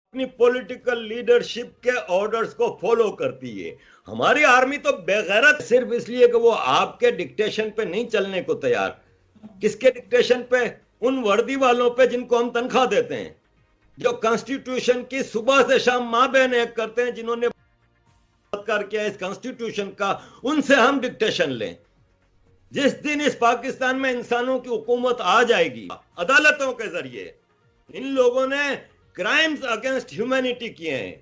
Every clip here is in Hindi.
अपनी पॉलिटिकल लीडरशिप के ऑर्डर्स को फॉलो करती है। हमारी आर्मी तो बेगैरत सिर्फ इसलिए कि वो आपके डिक्टेशन पे नहीं चलने को तैयार। किसके डिक्टेशन पे? उन वर्दी वालों पे जिनको हम तनख्वाह देते हैं, जो कॉन्स्टिट्यूशन की सुबह से शाम मां बहन एक करते हैं, जिन्होंने बलात्कार किया इस कॉन्स्टिट्यूशन का, उनसे हम डिक्टेशन लें। जिस दिन इस पाकिस्तान में इंसानों की हुकूमत आ जाएगी अदालतों के जरिए, इन लोगों ने क्राइम्स अगेंस्ट ह्यूमैनिटी किए हैं,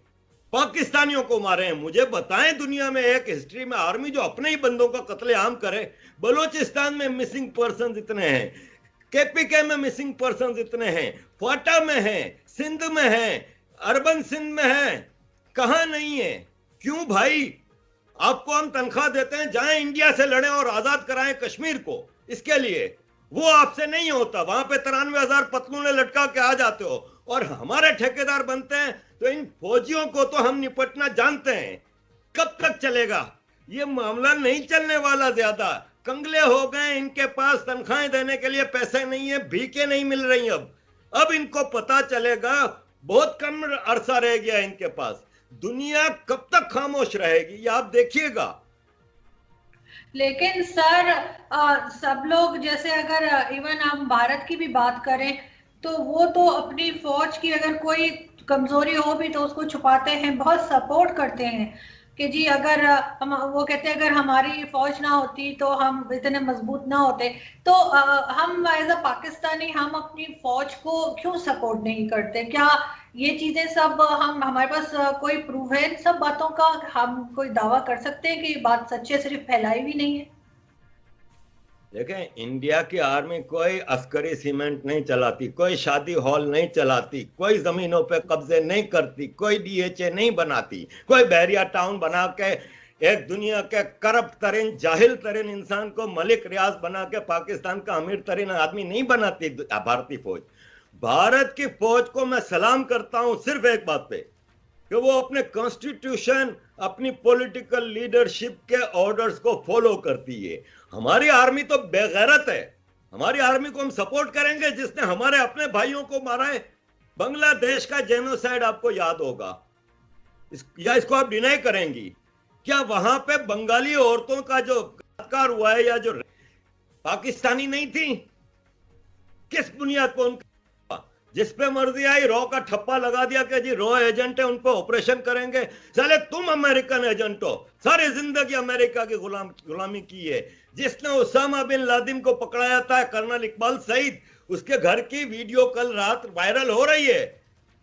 पाकिस्तानियों को मारे हैं। मुझे बताएं दुनिया में एक हिस्ट्री में आर्मी जो अपने ही बंदों का कत्लेआम करे। बलूचिस्तान में मिसिंग पर्सन इतने हैं, केपीके में मिसिंग पर्सन इतने हैं, क्वाटा में है, सिंध में है, अर्बन सिंध में है, कहां नहीं है? क्यों भाई? आपको हम तनख्वाह देते हैं, जाएं इंडिया से लड़ें और आजाद कराएं कश्मीर को। इसके लिए वो आपसे नहीं होता। वहां पे 93,000 पतलूने लटका के आ जाते हो और हमारे ठेकेदार बनते हैं। तो इन फौजियों को तो हम निपटना जानते हैं। कब तक चलेगा ये मामला? नहीं चलने वाला। ज्यादा कंगले हो गए, इनके पास तनख्वाहें देने के लिए पैसे नहीं है, भीखे नहीं मिल रही। अब इनको पता चलेगा, बहुत कम अरसा रह गया इनके पास। दुनिया कब तक खामोश रहेगी ये आप देखिएगा। लेकिन सर सब लोग, जैसे अगर इवन हम भारत की भी बात करें तो वो तो अपनी फौज की अगर कोई कमजोरी हो भी तो उसको छुपाते हैं, बहुत सपोर्ट करते हैं कि जी अगर हम, वो कहते हैं अगर हमारी फौज ना होती तो हम इतने मजबूत ना होते। तो हम एज अ पाकिस्तानी हम अपनी फौज को क्यों सपोर्ट नहीं करते? क्या ये चीजें सब हम, हमारे पास कोई प्रूफ है इन सब बातों का? हम कोई दावा कर सकते हैं कि ये बात सच है, सिर्फ फैलाई भी नहीं है? देखें, इंडिया की आर्मी कोई अस्करी सीमेंट नहीं चलाती, कोई शादी हॉल नहीं चलाती, कोई जमीनों पे कब्जे नहीं करती, कोई डीएचए नहीं बनाती, कोई बहरिया टाउन बना के एक दुनिया के करप्ट तरीन जाहिल तरीन इंसान को मलिक रियाज बना के पाकिस्तान का अमीर तरीन आदमी नहीं बनाती भारतीय फौज। भारत की फौज को मैं सलाम करता हूं सिर्फ एक बात पे, कि वो अपने कॉन्स्टिट्यूशन, अपनी पॉलिटिकल लीडरशिप के ऑर्डर्स को फॉलो करती है। हमारी आर्मी तो बेगैरत है। हमारी आर्मी को हम सपोर्ट करेंगे जिसने हमारे अपने भाइयों को मारा है। बांग्लादेश का जेनोसाइड आपको याद होगा, या इसको आप डिनाई करेंगी? क्या वहां पे बंगाली औरतों का जो बलात्कार हुआ है, या जो पाकिस्तानी नहीं थी? किस बुनियाद पर उनका? जिस पे मर्जी आई रॉ का ठप्पा लगा दिया कि जी रॉ एजेंट है, उन पर ऑपरेशन करेंगे। साले तुम अमेरिकन एजेंट हो, सारी जिंदगी अमेरिका की गुलामी की है। जिसने उसामा बिन लादेन को पकड़ाया था, कर्नल इकबाल सईद, उसके घर की वीडियो कल रात वायरल हो रही है,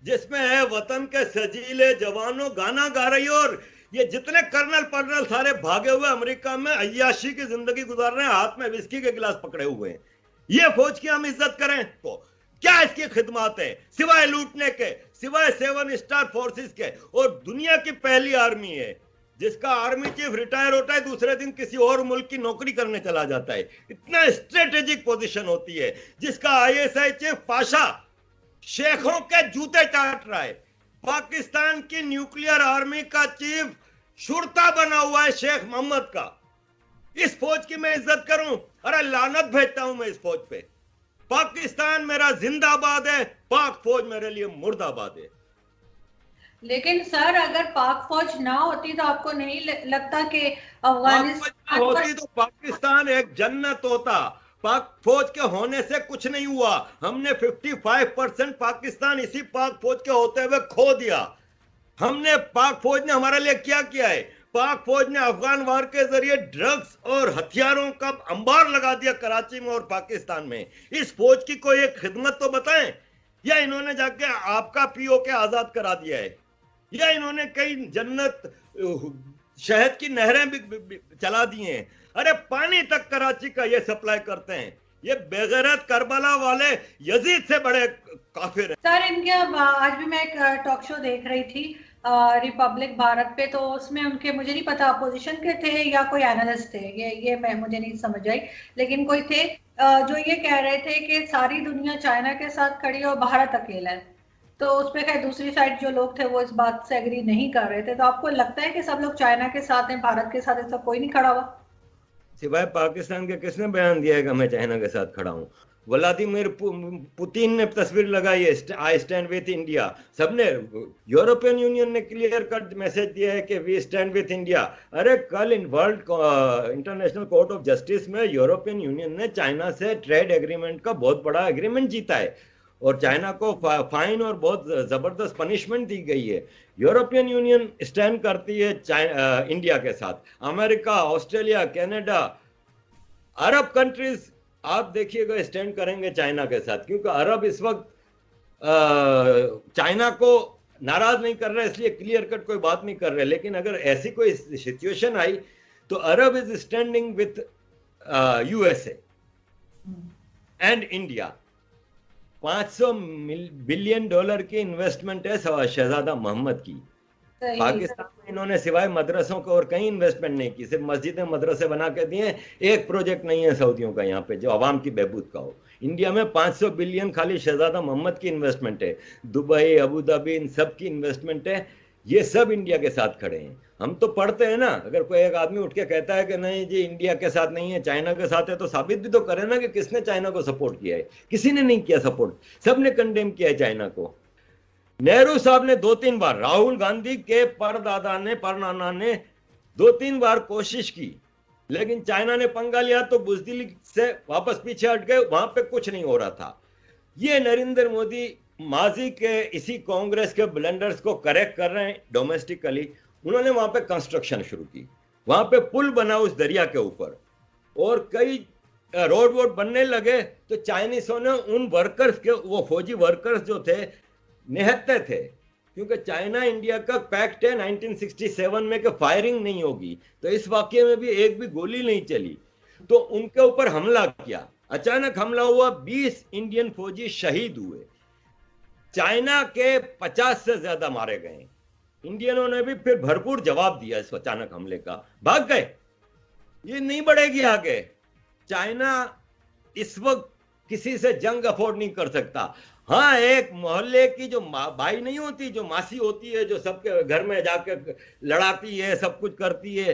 जिसमें है वतन के सजीले जवानों गाना गा रही है। और ये जितने कर्नल पर्नल सारे भागे हुए अमेरिका में अय्याशी की जिंदगी गुजार रहे हैं, हाथ में विस्की के गिलास पकड़े हुए हैं। ये फौज की हम इज्जत करें तो क्या इसकी खिदमत है सिवाय लूटने के, सिवाय 7 स्टार फोर्सेस के? और दुनिया की पहली आर्मी है जिसका आर्मी चीफ रिटायर होता है, दूसरे दिन किसी और मुल्क की नौकरी करने चला जाता है। इतना स्ट्रेटेजिक पोजीशन होती है। जिसका आईएसआई चीफ पाशा शेखों के जूते चाट रहा है। पाकिस्तान की न्यूक्लियर आर्मी का चीफ शुरता बना हुआ है शेख मोहम्मद का। इस फौज की मैं इज्जत करूं? अरे लानत भेजता हूं मैं इस फौज पे। पाकिस्तान मेरा जिंदाबाद है, पाक फौज मेरे लिए मुर्दाबाद है। लेकिन सर अगर पाक फौज ना होती तो आपको नहीं लगता कि पाक फौज ना अफगानिस्तान पर? होती तो पाकिस्तान एक जन्नत होता। पाक फौज के होने से कुछ नहीं हुआ। हमने 55% पाकिस्तान इसी पाक फौज के होते हुए खो दिया। हमने, पाक फौज ने हमारे लिए क्या किया है? पाक फौज ने अफगान वार के जरिए ड्रग्स और हथियारों का अंबार लगा दिया कराची में और पाकिस्तान में। इस फौज की कोई एक खिदमत तो बताएं। या इन्होंने जाके आपका पीओके आजाद करा दिया है, या इन्होंने कई जन्नत शहद की नहरें भी चला दी हैं। अरे पानी तक कराची का ये सप्लाई करते हैं। ये बेगैरत करबला वाले यजीद से बड़े काफिर हैं। सर इनके आज भी मैं एक टॉक शो देख रही थी रिपब्लिक भारत पे, तो उसमें उनके, मुझे नहीं पता अपोजिशन के थे या कोई एनालिस्ट थे, ये मैं मुझे नहीं समझ आई, लेकिन कोई थे जो ये कह रहे थे कि सारी दुनिया चाइना के साथ खड़ी है और भारत अकेला है। तो उस पर खैर दूसरी साइड जो लोग थे वो इस बात से एग्री नहीं कर रहे थे। तो आपको लगता है कि सब लोग चाइना के साथ हैं, भारत के साथ ऐसा कोई नहीं खड़ा हुआ? सिवाय पाकिस्तान के किसने बयान दिया है कि मैं चाइना के साथ खड़ा हूं? व्लादिमीर पुतिन ने तस्वीर लगाई है, आई स्टैंड विथ इंडिया। सबने, यूरोपियन यूनियन ने क्लियर कट मैसेज दिया है कि वी स्टैंड विथ इंडिया। अरे कल in world international court of justice में यूरोपियन यूनियन ने चाइना से ट्रेड एग्रीमेंट का बहुत बड़ा एग्रीमेंट जीता है और चाइना को फाइन और बहुत जबरदस्त पनिशमेंट दी गई है। यूरोपियन यूनियन स्टैंड करती है इंडिया के साथ। अमेरिका, ऑस्ट्रेलिया, कनाडा, अरब कंट्रीज आप देखिएगा स्टैंड करेंगे चाइना के साथ, क्योंकि अरब इस वक्त चाइना को नाराज नहीं कर रहे, इसलिए क्लियर कट कोई बात नहीं कर रहे। लेकिन अगर ऐसी कोई सिचुएशन आई तो Arab is standing with USA and India. 500 billion dollar की इन्वेस्टमेंट है शहजादा मोहम्मद की। पाकिस्तान में इन्होंने सिवाय मदरसों को और कहीं इन्वेस्टमेंट नहीं की, सिर्फ मस्जिदें मदरसे बना के दिए। एक प्रोजेक्ट नहीं है सऊदियों का यहाँ पे जो आवाम की बहबूद का हो। इंडिया में 500 बिलियन खाली शहजादा मोहम्मद की इन्वेस्टमेंट है, दुबई, अबू धाबी, इन सब की इन्वेस्टमेंट है। ये सब इंडिया के साथ खड़े हैं। हम तो पढ़ते हैं ना, अगर कोई एक आदमी उठ के कहता है कि नहीं जी इंडिया के साथ नहीं है चाइना के साथ है, तो साबित भी तो करे ना कि किसने चाइना को सपोर्ट किया है। किसी ने नहीं किया सपोर्ट, सबने कंडेम किया है चाइना को। नेहरू साहब ने 2-3 बार, राहुल गांधी के परदादा ने, परनाना ने 2-3 बार कोशिश की, लेकिन चाइना ने पंगा लिया तो बुजदिली से वापस पीछे हट गए, वहां पे कुछ नहीं हो रहा था। ये नरेंद्र मोदी माजी के इसी कांग्रेस के ब्लंडर्स को करेक्ट कर रहे हैं डोमेस्टिकली। उन्होंने वहां पे कंस्ट्रक्शन शुरू की, वहां पे पुल बना उस दरिया के ऊपर और कई रोड वोड बनने लगे। तो चाइनीसों ने उन वर्कर्स के, वो फौजी वर्कर्स जो थे, निहत्ते थे, क्योंकि चाइना इंडिया का पैक्ट है 1967 में कि फायरिंग नहीं होगी। तो इस वाकये में भी एक भी गोली नहीं चली, तो उनके ऊपर हमला किया। अचानक हमला हुआ, 20 इंडियन फौजी शहीद हुए, चाइना के 50 से ज्यादा मारे गए। इंडियनों ने भी फिर भरपूर जवाब दिया इस अचानक हमले का, भाग गए। ये नहीं बढ़ेगी आगे। चाइना इस वक्त किसी से जंग अफोर्ड नहीं कर सकता। हाँ, एक मोहल्ले की जो भाई नहीं होती, जो मासी होती है, जो सबके घर में जाके लड़ाती है, सब कुछ करती है,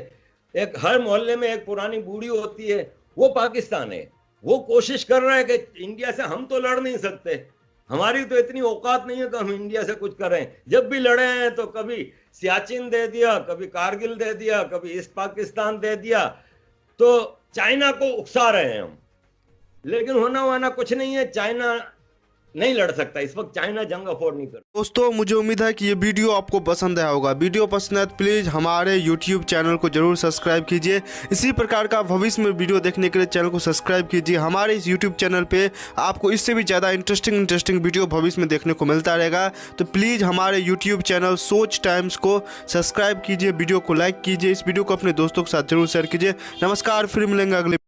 एक हर मोहल्ले में एक पुरानी बूढ़ी होती है, वो पाकिस्तान है। वो कोशिश कर रहा है कि इंडिया से हम तो लड़ नहीं सकते, हमारी तो इतनी औकात नहीं है कि हम इंडिया से कुछ करें। जब भी लड़े हैं तो कभी सियाचिन दे दिया, कभी कारगिल दे दिया, कभी ईस्ट पाकिस्तान दे दिया। तो चाइना को उकसा रहे हैं हम, लेकिन होना वाना कुछ नहीं है। चाइना नहीं लड़ सकता इस वक्त, चाइना जंग अफोर्ड नहीं कर। दोस्तों, मुझे उम्मीद है कि ये वीडियो आपको पसंद आया होगा। वीडियो पसंद है तो प्लीज़ हमारे YouTube चैनल को जरूर सब्सक्राइब कीजिए। इसी प्रकार का भविष्य में वीडियो देखने के लिए चैनल को सब्सक्राइब कीजिए। हमारे इस YouTube चैनल पे आपको इससे भी ज़्यादा इंटरेस्टिंग वीडियो भविष्य में देखने को मिलता रहेगा। तो प्लीज़ हमारे YouTube चैनल सोच टाइम्स को सब्सक्राइब कीजिए, वीडियो को लाइक कीजिए, इस वीडियो को अपने दोस्तों के साथ जरूर शेयर कीजिए। नमस्कार, फिर मिलेंगे अगले